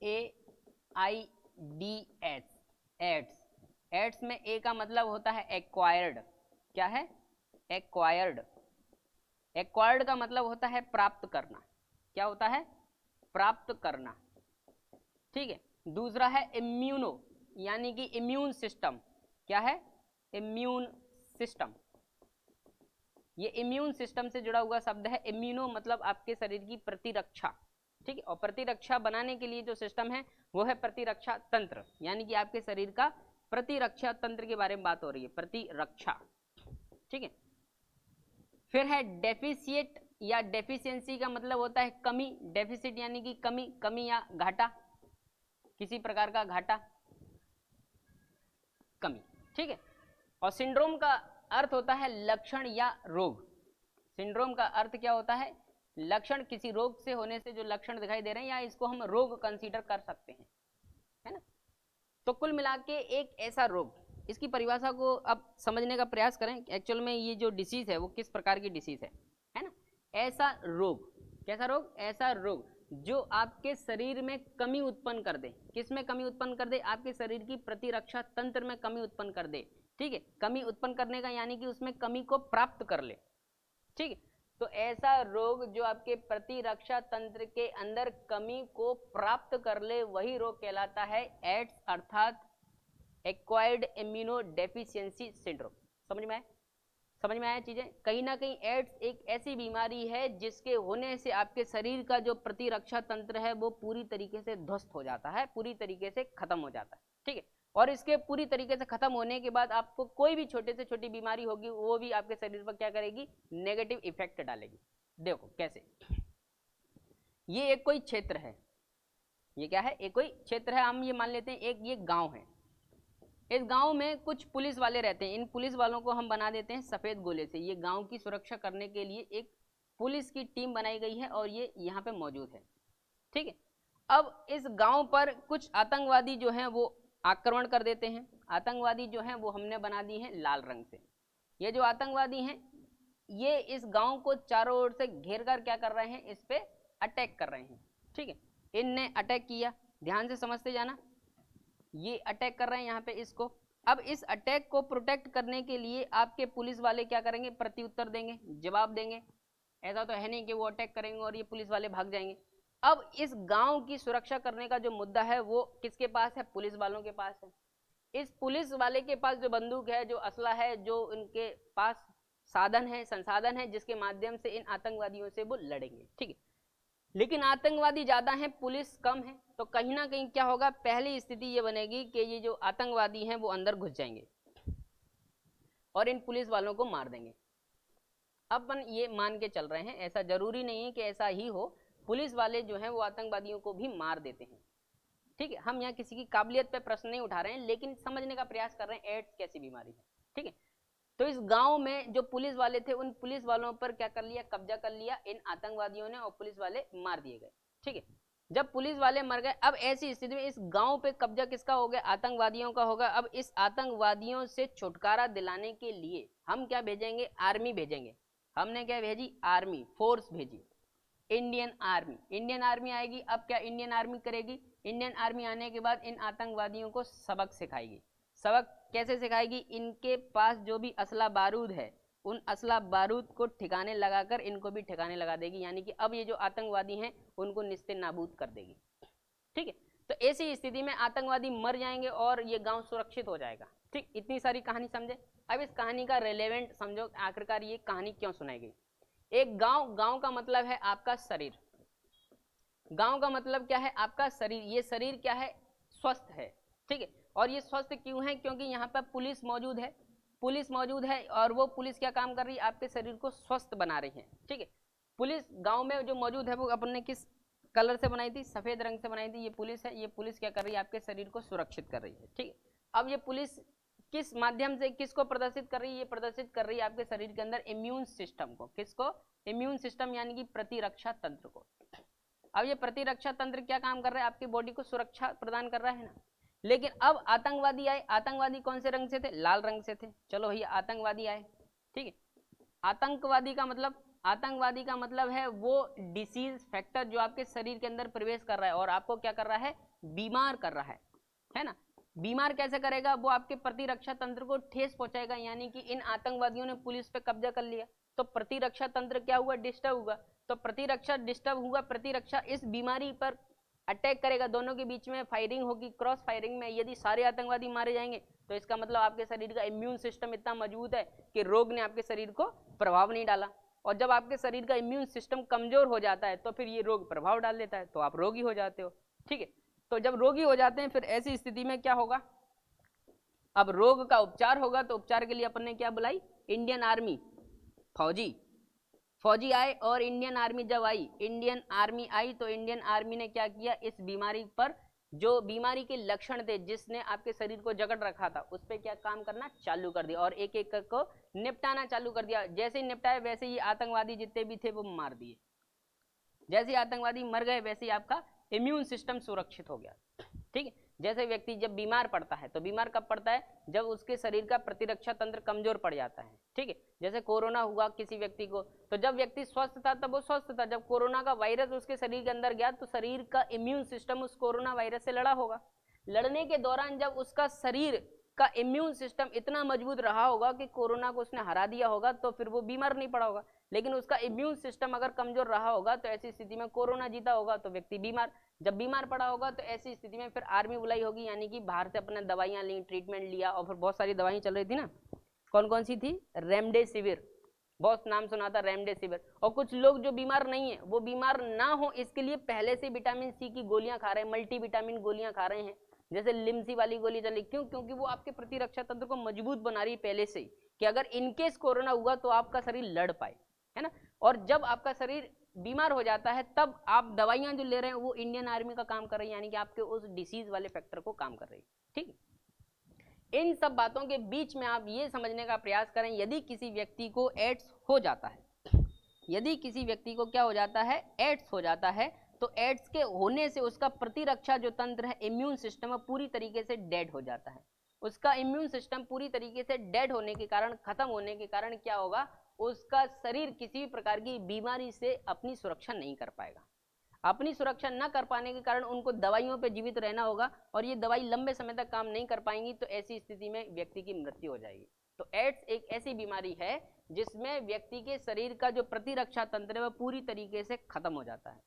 AIDS, ads. Ads में ए का मतलब होता है एक्वायर्ड। क्या है? एक्वायर्ड। एक्वायर्ड का मतलब होता है प्राप्त करना। क्या होता है? प्राप्त करना। ठीक है। दूसरा है इम्यूनो, यानी कि इम्यून सिस्टम। क्या है? Immune system. ये इम्यून सिस्टम से जुड़ा हुआ शब्द है। इम्यूनो मतलब आपके शरीर की प्रतिरक्षा। ठीक है। और प्रतिरक्षा बनाने के लिए जो सिस्टम है वो है प्रतिरक्षा तंत्र, यानी कि आपके शरीर का प्रतिरक्षा तंत्र के बारे में बात हो रही है, प्रतिरक्षा। ठीक है। फिर है डेफिशिएट या डेफिशिएंसी का मतलब होता है कमी। डेफिसिट यानी कि कमी, कमी या घाटा, किसी प्रकार का घाटा, कमी। ठीक है। और सिंड्रोम का अर्थ होता है लक्षण या रोग। सिंड्रोम का अर्थ क्या होता है? लक्षण, किसी रोग से होने से जो लक्षण दिखाई दे रहे हैं, या इसको हम रोग कंसीडर कर सकते हैं, है ना। तो कुल मिला के एक ऐसा रोग, इसकी परिभाषा को अब समझने का प्रयास करें। एक्चुअल में ये जो डिसीज है वो किस प्रकार की डिसीज है ना। ऐसा रोग, कैसा रोग? ऐसा रोग जो आपके शरीर में कमी उत्पन्न कर दे। किस में कमी उत्पन्न कर दे? आपके शरीर की प्रतिरक्षा तंत्र में कमी उत्पन्न कर दे। ठीक है। कमी उत्पन्न करने का यानी कि उसमें कमी को प्राप्त कर ले। ठीक है। तो ऐसा रोग जो आपके प्रतिरक्षा तंत्र के अंदर कमी को प्राप्त कर ले, वही रोग कहलाता है एड्स, अर्थात एक्वायर्ड इम्यूनो डेफिशिएंसी सिंड्रोम। समझ में आया? समझ में आया चीजें? कहीं ना कहीं एड्स एक ऐसी बीमारी है जिसके होने से आपके शरीर का जो प्रतिरक्षा तंत्र है वो पूरी तरीके से ध्वस्त हो जाता है, पूरी तरीके से खत्म हो जाता है। ठीक है। और इसके पूरी तरीके से खत्म होने के बाद आपको कोई भी छोटे से छोटी बीमारी होगी वो भी आपके शरीर पर क्या करेगी? नेगेटिव इफेक्ट डालेगी। देखो कैसे। ये एक कोई क्षेत्र है। ये क्या है? एक कोई क्षेत्र है। हम ये मान लेते हैं एक ये गांव है। इस गांव में कुछ पुलिस वाले रहते हैं। इन पुलिस वालों को हम बना देते हैं सफेद गोले से। ये गांव की सुरक्षा करने के लिए एक पुलिस की टीम बनाई गई है और ये यहाँ पे मौजूद है। ठीक है। अब इस गांव पर कुछ आतंकवादी जो हैं वो आक्रमण कर देते हैं। आतंकवादी जो हैं वो हमने बना दी हैं लाल रंग से। ये जो आतंकवादी हैं ये इस गांव को चारों ओर से घेर कर क्या कर रहे हैं? इस पे अटैक कर रहे हैं। ठीक है। इनने अटैक किया, ध्यान से समझते जाना। ये अटैक कर रहे हैं यहाँ पे इसको। अब इस अटैक को प्रोटेक्ट करने के लिए आपके पुलिस वाले क्या करेंगे? प्रत्युत्तर देंगे, जवाब देंगे। ऐसा तो है नहीं कि वो अटैक करेंगे और ये पुलिस वाले भाग जाएंगे। अब इस गांव की सुरक्षा करने का जो मुद्दा है वो किसके पास है? पुलिस वालों के पास है। इस पुलिस वाले के पास जो बंदूक है, जो असला है, जो इनके पास साधन है, संसाधन है, जिसके माध्यम से इन आतंकवादियों से वो लड़ेंगे। ठीक है। लेकिन आतंकवादी ज्यादा हैं, पुलिस कम है। तो कहीं ना कहीं क्या होगा? पहली स्थिति ये बनेगी कि ये जो आतंकवादी हैं वो अंदर घुस जाएंगे और इन पुलिस वालों को मार देंगे। अपन ये मान के चल रहे हैं, ऐसा जरूरी नहीं है कि ऐसा ही हो। पुलिस वाले जो हैं वो आतंकवादियों को भी मार देते हैं। ठीक है। हम यहाँ किसी की काबिलियत पे प्रश्न नहीं उठा रहे हैं, लेकिन समझने का प्रयास कर रहे हैं एड्स कैसी बीमारी है। ठीक है। तो इस गांव में जो पुलिस वाले थे उन पुलिस वालों पर क्या कर लिया? कब्जा कर लिया इन आतंकवादियों ने और पुलिस वाले मार दिए गए। ठीक है। जब पुलिस वाले मर गए, अब ऐसी स्थिति में इस गांव पे कब्जा किसका हो गया? आतंकवादियों का होगा। अब इस आतंकवादियों से छुटकारा दिलाने के लिए हम क्या भेजेंगे? आर्मी भेजेंगे। हमने क्या भेजी? आर्मी फोर्स भेजी, इंडियन आर्मी। इंडियन आर्मी आएगी। अब क्या इंडियन आर्मी करेगी? इंडियन आर्मी आने के बाद इन आतंकवादियों को सबक सिखाएगी। सबक कैसे सिखाएगी? इनके पास जो भी असला बारूद है उन असला बारूद को ठिकाने लगाकर इनको भी ठिकाने लगा देगी, यानी कि अब ये जो आतंकवादी हैं उनको निस्ते नाबूद कर देगी। ठीक है। तो ऐसी स्थिति में आतंकवादी मर जाएंगे और ये गांव सुरक्षित हो जाएगा। ठीक। इतनी सारी कहानी समझे। अब इस कहानी का रिलेवेंट समझो, आखिरकार ये कहानी क्यों सुनाई गई। एक गांव, गांव का मतलब है आपका शरीर। गांव का मतलब क्या है? आपका शरीर। ये शरीर क्या है? स्वस्थ है। ठीक है। और ये स्वस्थ क्यों है? क्योंकि यहाँ पर पुलिस मौजूद है। पुलिस मौजूद है और वो पुलिस क्या काम कर रही है? आपके शरीर को स्वस्थ बना रही है। ठीक है। पुलिस गांव में जो मौजूद है वो अपन ने किस कलर से बनाई थी? सफेद रंग से बनाई थी। ये पुलिस है। ये पुलिस क्या कर रही है? आपके शरीर को सुरक्षित कर रही है। ठीक है। अब ये पुलिस किस माध्यम से किसको प्रदर्शित कर रही है? ये प्रदर्शित कर रही है आपके शरीर के अंदर इम्यून सिस्टम को। किसको? इम्यून सिस्टम यानी कि प्रतिरक्षा तंत्र को। अब ये प्रतिरक्षा तंत्र क्या काम कर रहा है? आपकी बॉडी को सुरक्षा प्रदान कर रहा है ना। लेकिन अब आतंकवादी आए। आतंकवादी कौन से रंग से थे? लाल रंग से थे। चलो भैया आतंकवादी आए। ठीक है। आतंकवादी का मतलब, आतंकवादी का मतलब है वो डिसीज फैक्टर जो आपके शरीर के अंदर प्रवेश कर रहा है और आपको क्या कर रहा है? बीमार कर रहा है ना। बीमार कैसे करेगा, वो आपके प्रतिरक्षा तंत्र को ठेस पहुंचाएगा, यानी कि इन आतंकवादियों ने पुलिस पे कब्जा कर लिया तो प्रतिरक्षा तंत्र क्या हुआ, डिस्टर्ब हुआ। तो प्रतिरक्षा डिस्टर्ब हुआ, प्रतिरक्षा इस बीमारी पर अटैक करेगा, दोनों के बीच में फायरिंग होगी, क्रॉस फायरिंग में यदि सारे आतंकवादी मारे जाएंगे तो इसका मतलब आपके शरीर का इम्यून सिस्टम इतना मजबूत है कि रोग ने आपके शरीर को प्रभाव नहीं डाला। और जब आपके शरीर का इम्यून सिस्टम कमजोर हो जाता है तो फिर ये रोग प्रभाव डाल देता है, तो आप रोगी हो जाते हो। ठीक है, तो जब रोगी हो जाते हैं फिर ऐसी स्थिति में क्या होगा, अब रोग का उपचार होगा। तो उपचार के लिए अपन ने क्या बुलाई, इंडियन आर्मी, फौजी आए। और इंडियन आर्मी जब आई, इंडियन आर्मी आई तो इंडियन आर्मी ने क्या किया, इस बीमारी पर जो बीमारी के लक्षण थे जिसने आपके शरीर को जकड़ रखा था उस पर क्या काम करना चालू कर दिया और एक एक को निपटाना चालू कर दिया। जैसे ही निपटाए वैसे ही आतंकवादी जितने भी थे वो मार दिए। जैसे ही आतंकवादी मर गए वैसे ही आपका इम्यून सिस्टम सुरक्षित हो गया। ठीक है, जैसे व्यक्ति जब बीमार पड़ता है तो बीमार कब पड़ता है, जब उसके शरीर का प्रतिरक्षा तंत्र कमजोर पड़ जाता है। ठीक है, जैसे कोरोना हुआ किसी व्यक्ति को, तो जब व्यक्ति स्वस्थ था तब वो स्वस्थ था, जब कोरोना का वायरस उसके शरीर के अंदर गया तो शरीर का इम्यून सिस्टम उस कोरोना वायरस से लड़ा होगा। लड़ने के दौरान जब उसका शरीर का इम्यून सिस्टम इतना मजबूत रहा होगा कि कोरोना को उसने हरा दिया होगा तो फिर वो बीमार नहीं पड़ा होगा। लेकिन उसका इम्यून सिस्टम अगर कमजोर रहा होगा तो ऐसी स्थिति में कोरोना जीता होगा तो व्यक्ति बीमार, जब बीमार पड़ा होगा तो ऐसी स्थिति में फिर आर्मी बुलाई होगी, यानी कि बाहर से अपने दवाइयां ली, ट्रीटमेंट लिया। और फिर बहुत सारी दवाइयां चल रही थी ना, कौन कौन सी थी, रेमडेसिविर, बहुत नाम सुना था रेमडेसिविर। और कुछ लोग जो बीमार नहीं है वो बीमार ना हो इसके लिए पहले से विटामिन सी की गोलियां खा रहे हैं, मल्टीविटामिन गोलियां खा रहे हैं, जैसे लिम्सी वाली गोली चली। क्यों, क्योंकि वो आपके प्रतिरक्षा तंत्र को मजबूत बना रही है पहले से ही, कि अगर इनकेस कोरोना हुआ तो आपका शरीर लड़ पाए, है ना। और जब आपका शरीर बीमार हो जाता है तब आप दवाइयां जो ले रहे हैं वो इंडियन आर्मी का काम कर रही है, यानी कि आपके उस डिसीज वाले फैक्टर को काम कर रही है। ठीक, इन सब बातों के बीच में आप ये समझने का प्रयास करें, यदि किसी व्यक्ति को एड्स हो जाता है, यदि किसी व्यक्ति को क्या हो जाता है, एड्स हो जाता है, तो एड्स के होने से उसका प्रतिरक्षा जो तंत्र है, इम्यून सिस्टम पूरी तरीके से डेड हो जाता है। उसका इम्यून सिस्टम पूरी तरीके से डेड होने के कारण, खत्म होने के कारण क्या होगा, उसका शरीर किसी भी प्रकार की बीमारी से अपनी सुरक्षा नहीं कर पाएगा। अपनी सुरक्षा न कर पाने के कारण उनको दवाइयों पर जीवित रहना होगा और ये दवाई लंबे समय तक काम नहीं कर पाएंगी, तो ऐसी स्थिति में व्यक्ति की मृत्यु हो जाएगी। तो एड्स एक ऐसी बीमारी है जिसमें व्यक्ति के शरीर का जो प्रतिरक्षा तंत्र है वह पूरी तरीके से खत्म हो जाता है।